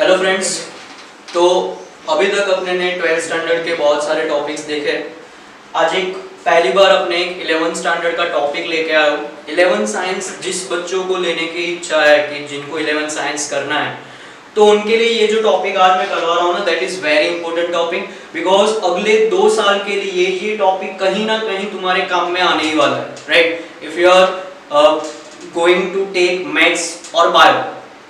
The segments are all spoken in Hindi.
Hello friends. तो अभी तक अपने ने 12th स्टैंडर्ड के बहुत सारे टॉपिक्स देखे। आज एक पहली बार अपने एक 11th स्टैंडर्ड का टॉपिक लेके आया हूँ। 11th साइंस जिस बच्चों को लेने की इच्छा है कि जिनको 11th साइंस करना है, तो उनके लिए ये जो टॉपिक आज मैं करवा रहा हूँ ना, that is very important topic, because अगले 2 साल के लिए ये टॉपिक कहीं ना कहीं तुम्हारे काम में आने ही वाला है, right. If you are going to take maths और बायो,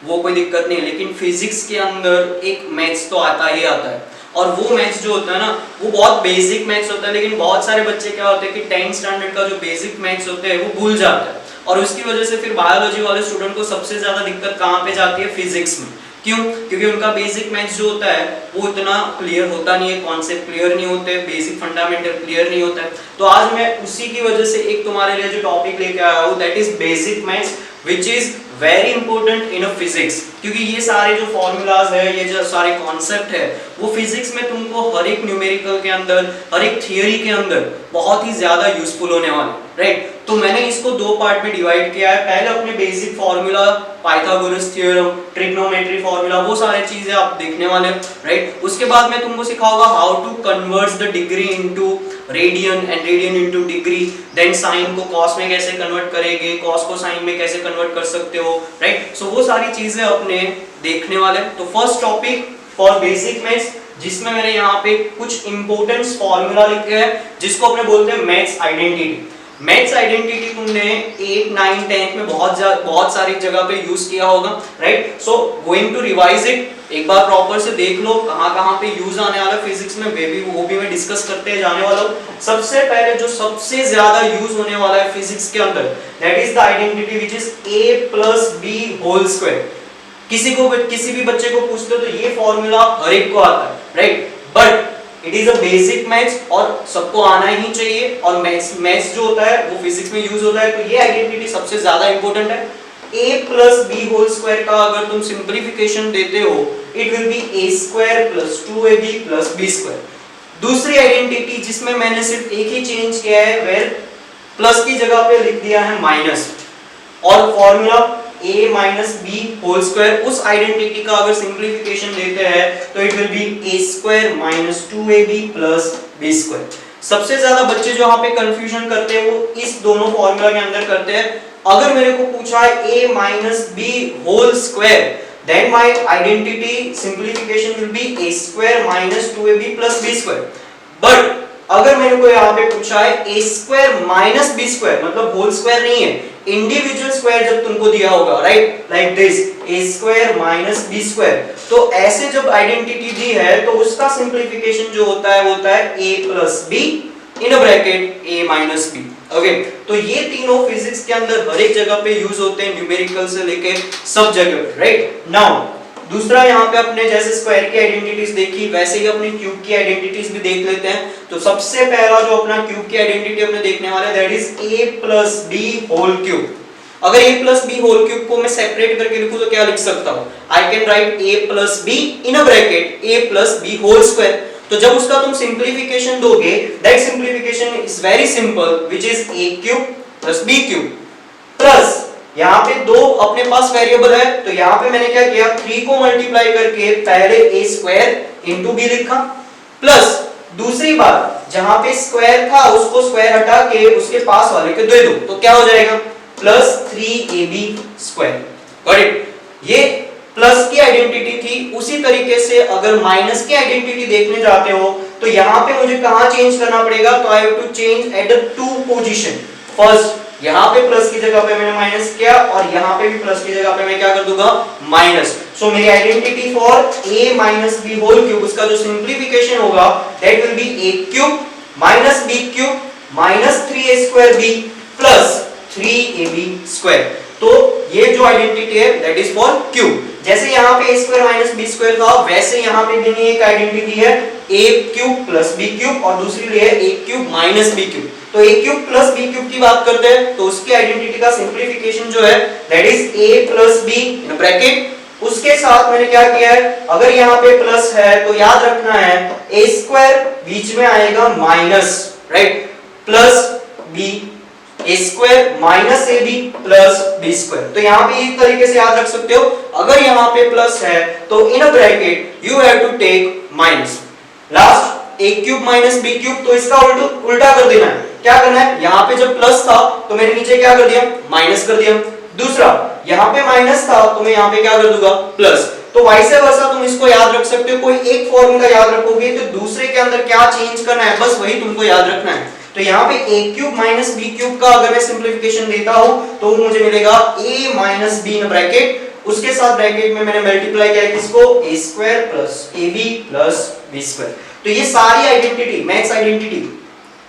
वो कोई दिक्कत नहीं है, लेकिन फिजिक्स के अंदर एक मैथ्स तो आता ही आता है। और वो मैथ्स जो होता है ना, वो बहुत बेसिक मैथ्स होता है, लेकिन बहुत सारे बच्चे क्या होते हैं कि 10th स्टैंडर्ड का जो बेसिक मैथ्स होते हैं वो भूल जाते हैं, और उसकी वजह से फिर बायोलॉजी वाले स्टूडेंट को सबसे ज्यादा दिक्कत कहाँ पे जाती है? फिजिक्स में। क्यों? क्योंकि उनका बेसिक मैथ्स जो होता है वो इतना क्लियर होता नहीं है, कॉन्सेप्ट क्लियर नहीं होते, बेसिक फंडामेंटल क्लियर नहीं होता है। तो आज मैं उसी की वजह से एक तुम्हारे लिए जो टॉपिक लेके आया हूँ, that is basic maths, which is very important in a physics. क्योंकि ये सारे जो फॉर्मूलाज है, ये जो सारे कॉन्सेप्ट है, वो फिजिक्स में तुमको हर एक न्यूमेरिकल के अंदर, हर एक थियरी के अंदर बहुत ही ज्यादा यूजफुल होने वाले, राइट। तो मैंने इसको 2 पार्ट में डिवाइड किया है। पहले अपने basic formula, Pythagoras theorem, trigonometry formula, वो सारे चीजें आप देखने वाले, राइट। उसके बाद मैं तुमको सिखाऊंगा how to convert the degree into radian and radian into degree, then sine को कॉस में कैसे कन्वर्ट करेंगे, कॉस को साइन में कैसे कन्वर्ट कर सकते हो, राइट। सो वो सारी चीजें अपने देखने वाले। तो first topic for basic maths, जिसमें मैंने यहाँ पे कुछ इंपॉर्टेंट फॉर्मूला लिखे हैं, जिसको अपने बोलते हैं मैथ्स आइडेंटिटी। मैथ्स आइडेंटिटी तुमने 8, 9, 10 में बहुत सारी जगह पे यूज किया होगा, right. So going to revise it, एक बार प्रॉपर से देख लो कहाँ पे यूज आने वाला फिजिक्स में, वो भी मैं डिस्कस करते जाने वाला हूँ। सबसे पहले जो सबसे ज्यादा यूज होने वाला है फिजिक्स के अंदर, that is the identity which is a+b² किसी भी बच्चे को पूछते हो तो ये फॉर्मूला हर एक को आता है, right. But it is a basic maths और सबको आना ही चाहिए, और मैथ्स जो होता है वो फिजिक्स में यूज होता है, तो ये आइडेंटिटी सबसे ज्यादा इंपॉर्टेंट है। a+b² का अगर तुम सिंपलीफिकेशन देते हो, इट विल बी a²+2ab+b²। दूसरी आइडेंटिटी जिसमें मैंने सिर्फ एक ही चेंज किया है, वेयर प्लस की जगह पे लिख दिया है माइनस, और फॉर्मूला a-b², उस आइडेंटिटी का अगर सिंपलीफिकेशन देते हैं तो इट विल बी a²-2ab+b²। सबसे ज्यादा बच्चे जो यहाँ पे कंफ्यूजन करते हैं वो इस दोनों फॉर्मूला के अंदर करते हैं। अगर मेरे को पूछा है a-b², then my identity simplification will be a²-2ab+b²। But अगर मेरे को यहाँ पे पूछा है a²-b², मतलब होल स्क्वायर नहीं है, इंडिविजुअल स्क्वायर जब तुमको दिया होगा, राइट, लाइक दिस a²-b², तो ऐसे जब आइडेंटिटी दी है तो उसका सिंपलीफिकेशन जो होता है वो होता है a+b in bracket a-b। Okay, तो ये तीनों फिजिक्स के अंदर हर एक जगह पे यूज होते हैं, न्यूमेरिकल से लेके सब जगह पे, राइट। नाउ दूसरा यहाँ पे अपने जैसे स्क्वायर की आइडेंटिटीज देखी, वैसे ही अपनी क्यूब की आइडेंटिटीज भी देख लेते हैं। तो सबसे पहला जो अपना क्यूब की आइडेंटिटी अपने देखने वाले हैं, दैट इज a+b²। अगर a+b² को मैं सेपरेट करके लिखूं तो क्या लिख सकता हूं? I can write a+b in bracket a+b²। तो जब उसका तुम सिंपलीफिकेशन दोगे, that simplification is very simple, which is a³ + b³ plus यहाँ पे 2 अपने पास वेरिएबल है, तो यहाँ पे मैंने क्या किया, 3 को मल्टीप्लाई करके पहले a² * b लिखा, प्लस दूसरी बार जहाँ पे स्क्वायर था उसको स्क्वायर हटा के उसके पास वाले के दे दो, तो क्या हो जाएगा, +3ab²। Got it. ये प्लस की आइडेंटिटी थी। उसी तरीके से अगर माइनस की आइडेंटिटी देखने जाते हो तो यहाँ पे मुझे कहाँ चेंज करना पड़ेगा, तो I have to change at the 2 position. First यहाँ पे प्लस की जगह पे मैंने माइनस किया, और यहाँ पे भी प्लस की जगह पे मैं क्या कर दूंगा, माइनस। सो मेरी आइडेंटिटी फॉर a-b², उसका जो सिंपलीफिकेशन होगा, that will B a³ - b³ - 3a²b + 3ab²। तो ये जो आइडेंटिटी है दैट इज फॉर क्यूब। जैसे यहाँ पे a² - b² था, वैसे यहाँ पे भी एक आइडेंटिटी है a³ + b³ और दूसरी है a³ - b³। तो a³ + b³ की बात करते हैं तो उसकी आइडेंटिटी का सिंपलीफिकेशन जो है that is a+b in bracket. उसके साथ मैंने क्या किया है, अगर यहाँ पे प्लस है तो याद रखना है a² बीच में आएगा minus, right, +b a square minus ab plus b square. तो यहाँ पे इस तरीके से याद रख सकते हो, अगर यहाँ पे प्लस है तो in a bracket you have to take minus, last a cube minus b cube, तो इसका उल्टा कर देना है। क्या करना है, यहाँ पे जब प्लस था तो मैंने नीचे क्या कर दिया, माइनस कर दिया। दूसरा, यहाँ पे माइनस था तो मैं यहाँ पे क्या कर दूंगा, प्लस। तो वैसे वैसा तुम इसको याद रख सकते हो, कोई एक फॉर्मूला याद रखोगे तो दूसरे के अंदर क्या चेंज करना है बस वही तुमको याद रखना है। तो यहाँ पे a cube minus b cube का अगर मैं सिंप्लीफिकेशन देता हूं तो मुझे मिलेगा a minus b in bracket, उसके साथ ब्रैकेट में मैंने मल्टीप्लाई किया किसको, a square plus ab plus b square. तो ये सारी आइडेंटिटी, मैथ्स आइडेंटिटी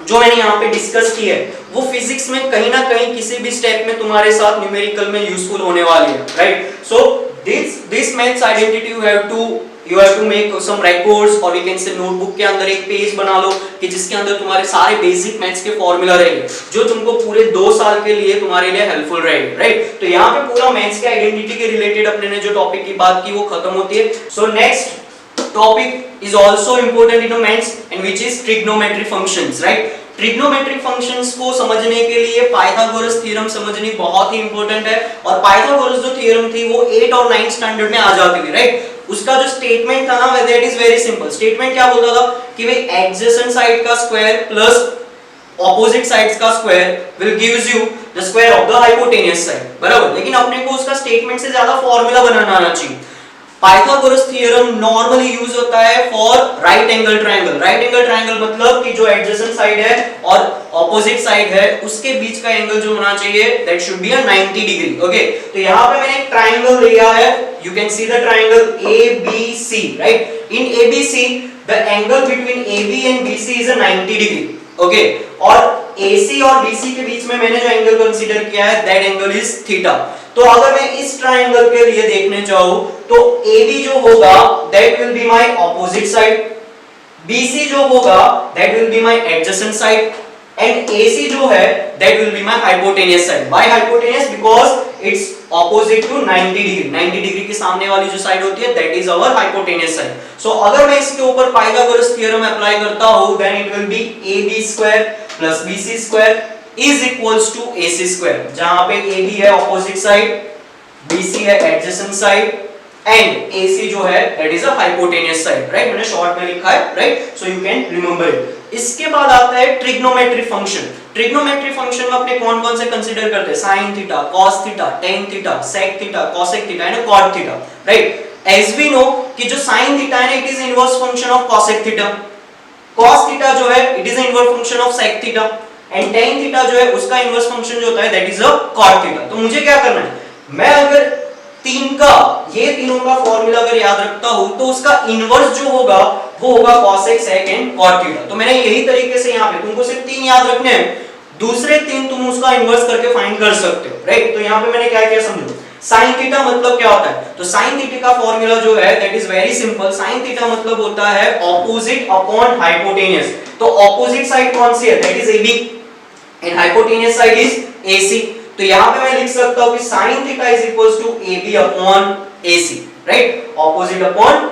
जो मैंने यहाँ पे डिस्कस की है वो फिजिक्स में कहीं ना कहीं किसी भी स्टेप में तुम्हारे साथ न्यूमेरिकल में यूजफुल होने वाली है, right. So this maths identity you have to make some records, और वी कैन से नोटबुक के अंदर एक पेज बना लो कि जिसके अंदर तुम्हारे सारे बेसिक मैथ्स के फॉर्मूला रहेंगे जो तुमको पूरे 2 साल के लिए तुम्हारे लिए हेल्पफुल रहेंगे, राइट। तो यहाँ पे पूरा मैथ्स के आइडेंटिटी के रिलेटेड अपने ने जो टॉपिक की बात की वो खत्म होती है। So next topic is also important in maths and which is trigonometry functions, right। Trigonometric functions को समझने के लिए पाइथागोरस थ्योरम समझनी बहुत ही इंपॉर्टेंट है, और पाइथागोरस जो थ्योरम थी वो 8 और 9 स्टैंडर्ड में आ जाती थी, राइट। उसका जो स्टेटमेंट था ना that is very simple. Statement क्या बोलता था कि भाई एडजेसेंट साइड का स्क्वायर प्लस ऑपोजिट साइड्स का square will gives you the square of the hypotenuse side, बराबर। लेकिन अपने को उसका स्टेटमेंट से ज्यादा फार्मूला बनाना आना चाहिए। पाइथागोरस थ्योरम नॉर्मली यूज होता है for right angle triangle. Right angle triangle मतलब कि जो एडजेसेंट साइड है और ऑपोजिट साइड है उसके बीच का एंगल जो होना चाहिए that should be 90 degree, okay. तो यहाँ पे मैंने एक ट्रायंगल लिया है, you can see the triangle ABC, right. In ABC the angle between AB and BC is 90 degree, okay. और AC और BC के बीच में मैंने जो एंगल कंसीडर किया है दैट एंगल इज थीटा। तो अगर मैं इस ट्रायंगल के लिए देखने चाहूं तो AB जो होगा that will be my opposite side, BC जो होगा that will be my adjacent side, and AC जो है that will be my hypotenuse side. Why hypotenuse, because it's opposite to 90 degree. 90 degree के सामने वाली जो साइड होती है that is our hypotenuse side. So अगर मैं इसके ऊपर पाइथागोरस थ्योरम अप्लाई करता हूं then it will be AB square plus BC square is equals to AC square, जहां पे AB है ऑपोजिट साइड, BC है एडजेसेंट साइड एंड AC जो है that is a hypotenuse side, right. मैंने शॉर्ट में लिखा है, right, so you can remember it. इसके बाद आता है ट्रिग्नोमेट्री फंक्शन। ट्रिग्नोमेट्री फंक्शन में अपने कौन-कौन से कंसीडर करते हैं, sin theta, cos theta, tan theta, sec theta, cosec theta and cot theta, right. As we know कि जो sin थीटा है it is inverse function of cosec theta, cos theta जो है it is inverse function of sec theta, and tan theta जो है उसका इनवर्स फंक्शन जो होता है that is a cot theta. तो मुझे क्या करना है, मैं अगर ये तीनों का फॉर्मूला अगर याद रखता हूं तो उसका इनवर्स जो होगा वो होगा cosec sec and cot theta. तो मैंने यही तरीके से यहाँ पे तुमको सिर्फ 3 याद रखने हैं, दूसरे 3 तुम उसका इनवर्स करके फाइंड कर सकते हो, राइट। तो यहाँ पे मैंने क्या किया समझो। sin थीटा मतलब क्या होता है, तो sin थीटा का फॉर्मूला जो है that is very simple. sin theta मतलब होता है ऑपोजिट अपॉन हाइपोटेनियस। तो ऑपोजिट साइड कौन सी है, that is AB and hypotenuse side is AC। तो यहाँ पे मैं लिख सकता हूँ कि sin theta is equals to AB upon AC, right, opposite upon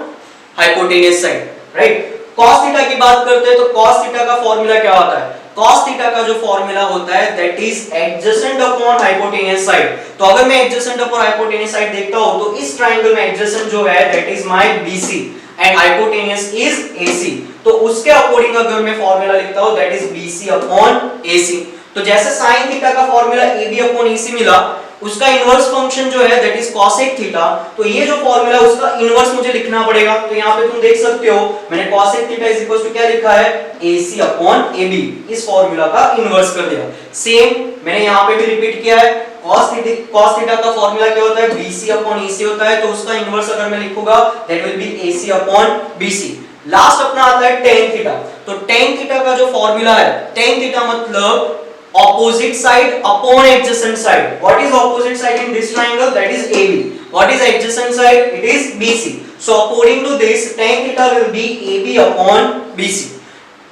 hypotenuse side, right. cos theta की बात करते हैं तो cos थीटा का फॉर्मूला क्या होता है, cos थीटा का जो फॉर्मूला होता है that is adjacent upon hypotenuse side. तो अगर मैं एडजेसेंट अपॉन हाइपोटेनियस साइड देखता हूं तो इस ट्रायंगल में एडजेसेंट जो है that is my BC and hypotenuse is AC। तो उसके अकॉर्डिंग अगर मैं फॉर्मूला लिखता हूं that is BC upon AC। तो जैसे sin थीटा का फॉर्मूला AB अपॉन AC मिला, उसका इनवर्स फंक्शन जो है दैट इज cosec थीटा। तो ये जो फॉर्मूला है उसका इनवर्स मुझे लिखना पड़ेगा। तो यहाँ पे तुम देख सकते हो मैंने cosec theta is equal to क्या लिखा है, AC अपॉन AB। इस फॉर्मूला का इनवर्स कर दिया। सेम मैंने यहाँ पे भी रिपीट किया है, cos थीटा का फॉर्मूला क्या होता है, BC अपॉन AC होता है। तो उसका इनवर्स अगर मैं लिखूंगा that will B AC upon BC। Last अपना आता है tan थीटा। तो tan थीटा का जो फॉर्मूला है, tan थीटा मतलब opposite side upon adjacent side. What is opposite side in this triangle? That is AB. What is adjacent side? It is BC. So according to this, tan theta will be AB upon BC.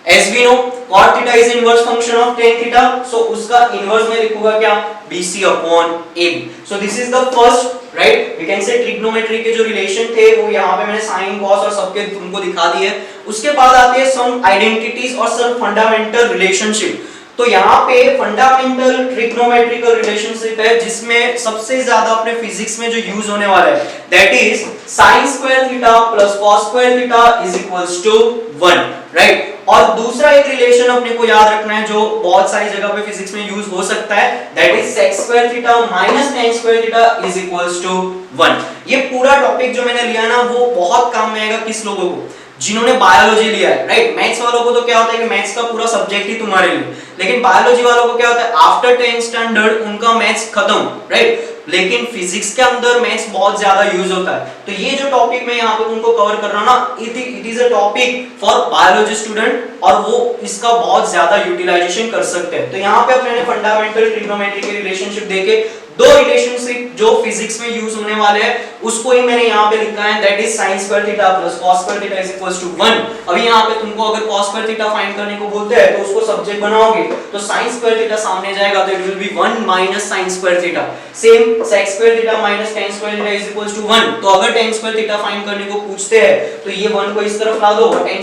As we know, cot theta is inverse function of tan theta. So उसका inverse में लिखूंगा क्या, BC upon AB. So this is the first, right? We can say trigonometry के जो relation थे वो यहाँ पे मैंने sin, cos और सबके तुमको दिखा दिए। उसके बाद आती है some identities और some fundamental relationship। तो यहाँ पे फंडामेंटल ट्रिग्नोमेट्रिकल रिलेशनशिप है जिसमें सबसे ज्यादा अपने फिजिक्स में जो यूज होने वाला है that is sin square theta plus cos square theta is equals to 1, right. और दूसरा एक रिलेशन अपने को याद रखना है जो बहुत सारी जगह पे फिजिक्स में यूज हो सकता है that is sec square theta minus tan square theta is equals to 1। ये पूरा टॉपिक जो मैंने लिया ना वो बहुत काम में आएगा किस लोगों को, जिन्होंने बायोलॉजी लिया है, राइट। मैथ्स वालों को तो क्या होता है कि मैथ्स का पूरा सब्जेक्ट ही तुम्हारे लिए, लेकिन बायोलॉजी वालों को क्या होता है आफ्टर 10th स्टैंडर्ड उनका मैथ्स खत्म, राइट। लेकिन फिजिक्स के अंदर मैथ्स बहुत ज्यादा यूज होता है। तो ये जो टॉपिक मैं यहाँ पे तुमको कवर कर रहा हूँ ना, it is a topic for biology student और वो इसका बहुत ज्यादा यूटिलाइजेशन कर सकते हैं। तो यहाँ पे अपने फंडामेंटल ट्रिग्नोमेट्री के रिलेशनशिप देखे, दो रिलेशनशिप जो फिजिक्स में यूज होने वाले हैं उसको ही मैंने यहाँ पे लिखा है that is sin square theta plus cos square theta is equals to 1। अभी यहाँ पे तुमको अगर cos स्क्वायर थीटा फाइंड करने को बोलते हैं तो उसको सब्जेक्ट बनाओगे तो sin स्क्वायर थीटा सामने जाएगा तो it will be 1 minus sin square theta. Same sec square theta minus tan square theta is equals to 1। तो अगर tan स्क्वायर थीटा फाइंड करने को पूछते हैं तो ये 1 को इस तरफ ला दो, tan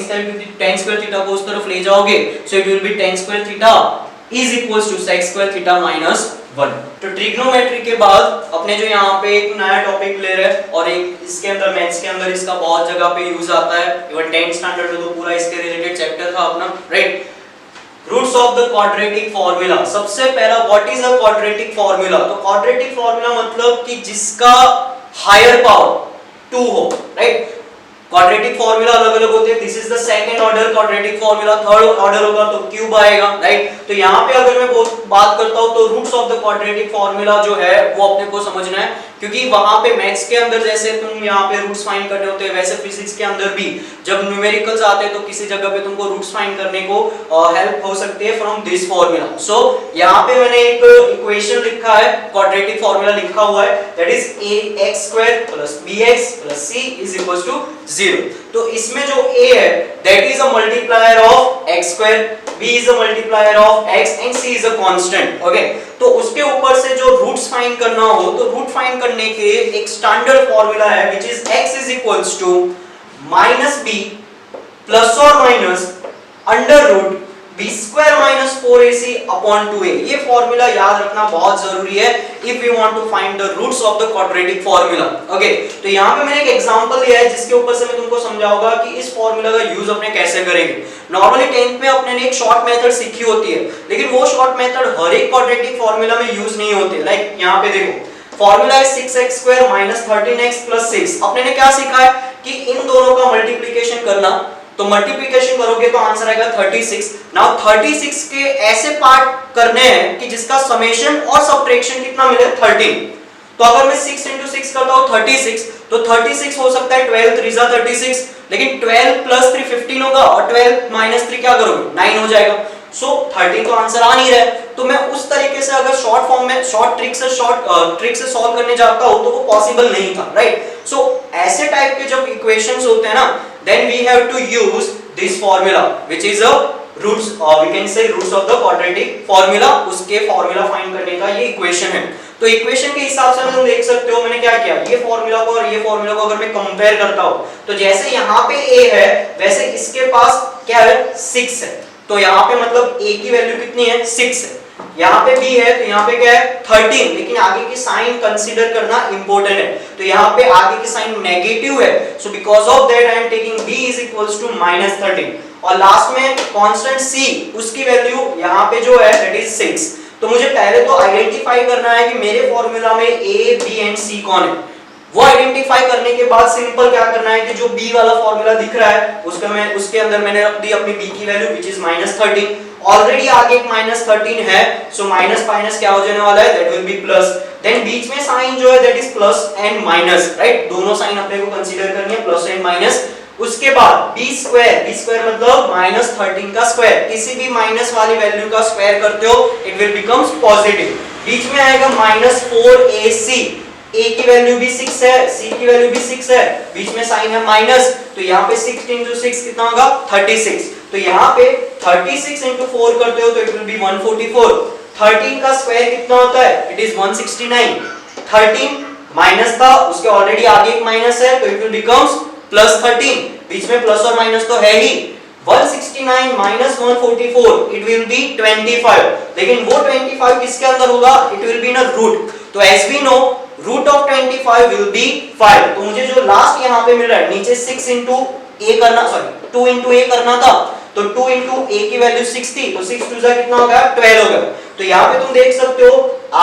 स्क्वायर थीटा को उस तरफ ले जाओगे so it will be tan square theta is equals to sec square theta minus 1। तो ट्रिग्नोमेट्री के बाद अपने जो यहाँ पे एक नया टॉपिक ले रहे हैं और एक इसके अंदर मैथ्स के अंदर इसका बहुत जगह पे यूज आता है, इवन 10th स्टैंडर्ड में तो पूरा इसके रिलेटेड चैप्टर था अपना, right. Roots of the quadratic formula. सबसे पहला what is a quadratic formula. तो क्वाड्रेटिक फार्मूला मतलब कि जिसका हायर पावर 2 हो, राइट। क्वाड्रेटिक फार्मूला अलग-अलग होते हैं। This is the second order quadratic formula, third order होगा तो क्यूब आएगा, राइट। तो यहाँ पे अगर मैं बात करता हूँ तो roots of the quadratic formula जो है वो अपने को समझना है, क्योंकि वहां पे मैथ्स के अंदर जैसे तुम यहाँ पे रूट्स फाइंड करने होते हैं वैसे फिजिक्स के अंदर भी जब न्यूमेरिकल्स आते हैं तो किसी जगह पे तुमको रूट्स फाइंड करने को हेल्प हो सकती है फ्रॉम दिस फार्मूला। सो यहाँ पे मैंने एक इक्वेशन लिखा है, क्वाड्रेटिक फार्मूला लिखा हुआ है that is ax² + bx + c = 0। तो इसमें जो a है that is a multiplier of x², b is a multiplier of x and c is a constant, okay. तो उसके ऊपर से जो रूट्स फाइंड करना हो तो रूट फाइंड करने के लिए एक स्टैंडर्ड फार्मूला है which is x = -b ± b² - 4ac upon 2a। ये फार्मूला याद रखना बहुत जरूरी है if you want to find the roots of the quadratic formula, okay. तो यहाँ पे मैंने एक एग्जांपल लिया है जिसके ऊपर से मैं तुमको समझाऊंगा कि इस फार्मूला का यूज अपने कैसे करेंगे। नॉर्मली 10th में अपने ने एक शॉर्ट मेथड सीखी होती है, लेकिन वो शॉर्ट मेथड हर एक क्वाड्रेटिक फार्मूला में यूज नहीं होते। लाइक यहाँ पे देखो फार्मूला है 6x² - 13x + 6। अपने ने क्या सीखा है कि इन दोनों का मल्टीप्लिकेशन करना, तो मल्टीप्लिकेशन करोगे तो आंसर आएगा 36। नाउ 36 के ऐसे पार्ट करने हैं कि जिसका समेशन और सब्ट्रैक्शन कितना मिले 13। तो अगर मैं 6 × 6 करता हूं 36, तो 36 हो सकता है 12 3 = 36, लेकिन 12 + 3 15 होगा और 12 - 3 क्या करोगे 9 हो जाएगा। सो 13 तो आंसर आ नहीं रहा है। तो मैं उस तरीके से अगर शॉर्ट फॉर्म में शॉर्ट ट्रिक से सॉल्व करने जाता हूं तो वो पॉसिबल नहीं था, राइट। सो ऐसे टाइप के जब इक्वेशंस होते हैं ना then we have to use this formula which is a roots or we can say roots of the quadratic formula। उसके फॉर्मूला फाइंड करने का ये इक्वेशन है। तो इक्वेशन के हिसाब से तुम देख सकते हो मैंने क्या किया, ये फॉर्मूला को और ये फॉर्मूला को अगर मैं कंपेयर करता हूं तो जैसे यहाँ पे a है वैसे इसके पास क्या है 6 है। तो यहाँ पे मतलब a की वैल्यू कितनी है 6 है। यहाँ पे b है तो यहाँ पे क्या है 13, लेकिन आगे की साइन कंसीडर करना इंपॉर्टेंट है। तो यहाँ पे आगे की साइन नेगेटिव है, so because of that I am taking b = -13। और लास्ट में कांस्टेंट c उसकी वैल्यू यहाँ पे जो है दैट इज 6। तो मुझे पहले तो आइडेंटिफाई करना है कि मेरे फॉर्मूला में a b एंड c कौन है। वो आइडेंटिफाई करने के बाद सिंपल क्या करना है कि जो b वाला फॉर्मूला दिख रहा है उसके अंदर मैंने रख दी अपनी b की वैल्यू व्हिच इज -13। ऑलरेडी आगे एक -13 है, सो माइनस माइनस क्या हो जाने वाला है that will be plus. Then बीच में साइन जो है that is plus and minus, right. दोनों साइन अपने को कंसीडर करनी है प्लस एंड माइनस। उसके बाद b² मतलब -13 का स्क्वायर, किसी भी माइनस वाली वैल्यू का स्क्वायर करते हो इट विल बिकम्स पॉजिटिव। बीच में आएगा -4ac, a की वैल्यू भी 6 है, c की वैल्यू भी 6 है, बीच में साइन है माइनस, तो यहाँ पे 6 × 6 कितना होगा 36। तो यहाँ पे 36 × 4 करते हो तो इट विल बी 144। 13 का स्क्वायर कितना होता है इट इज 169। 13 माइनस था उसके ऑलरेडी आगे एक माइनस है तो इट विल बिकम्स +13। बीच में प्लस और माइनस तो है ही। 169 minus 144 it will be 25, लेकिन वो 25 किसके अंदर होगा? It will be in a root. तो as we know root of 25 will be 5. तो मुझे जो लास्ट यहाँ पे मिल रहा है नीचे 6 into a करना, सॉरी 2 into a करना था, तो 2 into a की वैल्यू 6 थी, तो 6 2 जा कितना हो गया? 12 हो गया. तो यहाँ पे तुम देख सकते हो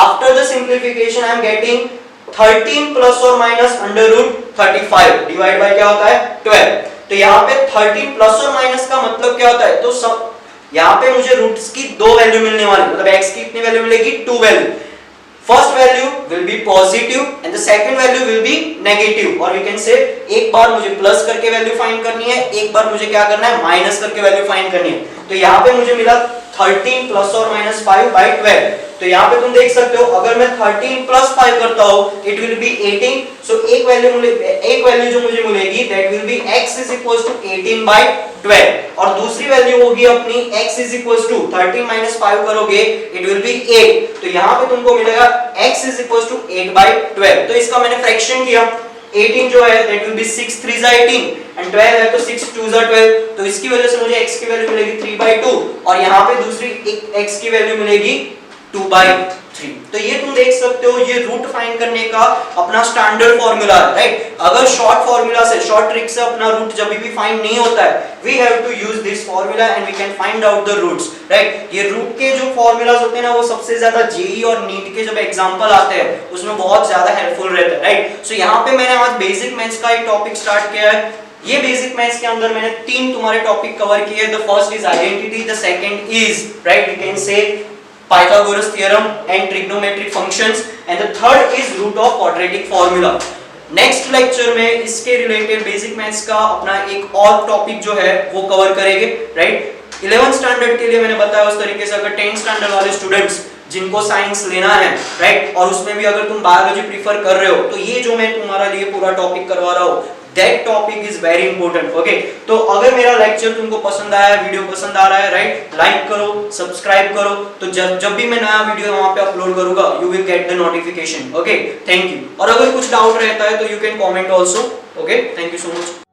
after the simplification I am getting 13 plus और minus under root 35 divide by क्या होता है? 12. तो यहाँ पे 13 प्लस और माइनस का मतलब क्या होता है? तो सब यहाँ पे मुझे रूट्स की दो वैल्यू मिलने वाली, मतलब x की कितनी वैल्यू मिलेगी? 2 value. First value will be positive and the second value will be negative, और वी कैन से एक बार मुझे प्लस करके वैल्यू फाइंड करनी है, एक बार मुझे क्या करना है? माइनस करके वैल्यू फाइंड करनी है. तो यहाँ पे मुझे मिला 13 प्लस और माइनस 5 बाय 12. तो यहाँ पे तुम देख सकते हो अगर मैं 13 प्लस 5 करता हूँ इट विल बी 18. सो एक वैल्यू जो मुझे मिलेगी that will be x is equals to 18 by 12, और दूसरी वैल्यू होगी अपनी x is equals to 13 minus 5 करोगे इट विल बी 8. तो यहाँ पे तुमको मिलेगा x is equals to 8 by 12. तो इसका मैंने फ्रैक्शन किया, 18 जो है दैट विल बी 6 3 जा 18 एंड 12 है तो 6 2 जा 12. तो इसकी वजह से मुझे x की वैल्यू मिलेगी 3 by 2, और यहाँ पे दूसरी x की वैल्यू मिलेगी 2 by 3. तो ये तुम देख सकते हो ये रूट फाइंड करने का अपना स्टैंडर्ड फॉर्मूला है, राइट. अगर शॉर्ट फॉर्मूला से, शॉर्ट ट्रिक से अपना रूट जब भी फाइंड नहीं होता है we have to use this formula and we can find out the roots, right. ये रूट के जो फॉर्मूलाज होते हैं ना वो सबसे ज्यादा जेईई और नीट के जब एग्जांपल आते हैं उसमें बहुत ज्यादा हेल्पफुल रहता है, राइट. सो यहाँ पे मैंने आज बेसिक मैथ्स का एक टॉपिक स्टार्ट किया है. ये बेसिक मैथ्स के अंदर मैंने तीन तुम्हारे टॉपिक कवर किए. The first is identity, the second is, right, we can say Pythagoras theorem and trigonometric functions, and the third is root of quadratic formula. Next lecture में इसके रिलेटेड बेसिक मैथ्स का अपना एक और टॉपिक जो है वो कवर करेंगे, राइट. 11th स्टैंडर्ड के लिए मैंने बताया उस तरीके से अगर 10th स्टैंडर्ड वाले स्टूडेंट्स जिनको साइंस लेना है, राइट, और उसमें भी अगर तुम बायोलॉजी प्रीफर कर रहे हो तो ये जो मैं तुम्हारा लिए पूरा टॉपिक करवा रहा हूँ that topic is very important. Okay, तो अगर मेरा लेक्चर तुमको पसंद आया, वीडियो पसंद आ रहा है, राइट, लाइक करो, सब्सक्राइब करो, तो जब भी मैं नया वीडियो वहां पे अपलोड करूंगा you will get the notification. Okay, thank you. और अगर कुछ डाउट रहता है तो you can comment also. Okay, thank you so much.